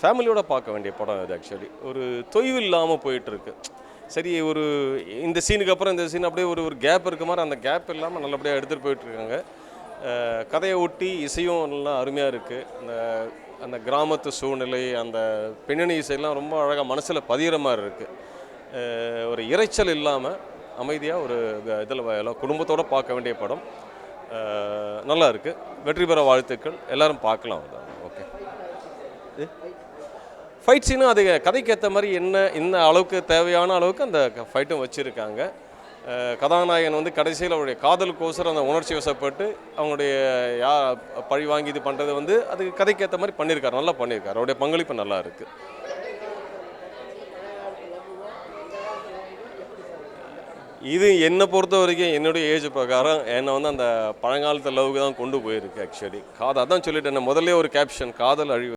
ஃபேமிலியோட பார்க்க வேண்டிய படம் இது. ஆக்சுவலி ஒரு தொய்வு இல்லாமல் போயிட்டுருக்கு. சரி, ஒரு இந்த சீனுக்கு அப்புறம் இந்த சீன் அப்படியே ஒரு ஒரு கேப் இருக்க மாதிரி அந்த கேப் இல்லாமல் நல்லபடியாக எடுத்துகிட்டு போயிட்டுருக்காங்க. கதையை ஒட்டி இசையும் நல்லா அருமையாக இருக்குது. அந்த அந்த கிராமத்து சூழ்நிலை, அந்த பின்னணி இசையெல்லாம் ரொம்ப அழகாக மனசில் பதிகிற மாதிரி இருக்குது. ஒரு இரைச்சல் இல்லாமல் அமைதியாக ஒரு இதில் எல்லாம் குடும்பத்தோடு பார்க்க வேண்டிய படம். நல்லா இருக்குது. வெற்றி பெற வாழ்த்துக்கள். எல்லோரும் பார்க்கலாம். ஓகே. ஃபைட் சீனும் அது கதைக்கு ஏற்ற மாதிரி என்ன அளவுக்கு தேவையான அளவுக்கு அந்த ஃபைட்டும் வச்சுருக்காங்க. கதாநாயகன் வந்து கடைசியில் அவருடைய காதலுக்கோசரம் அந்த உணர்ச்சி வசப்பட்டு அவங்களுடைய பழி வாங்கி இது பண்ணுறது வந்து அதுக்கு கதைக்கு ஏற்ற மாதிரி பண்ணியிருக்காரு. நல்லா பண்ணியிருக்காரு. அவருடைய பங்களிப்பு நல்லா இருக்குது. இது என்னை பொறுத்த வரைக்கும் என்னுடைய ஏஜ் பிரகாரம் என்னை வந்து அந்த பழங்காலத்து லவ்வுக்கு தான் கொண்டு போயிருக்கு. ஆக்சுவலி அதான் சொல்லிட்டேன் முதல்ல ஒரு கேப்ஷன், காதல் அழிவு.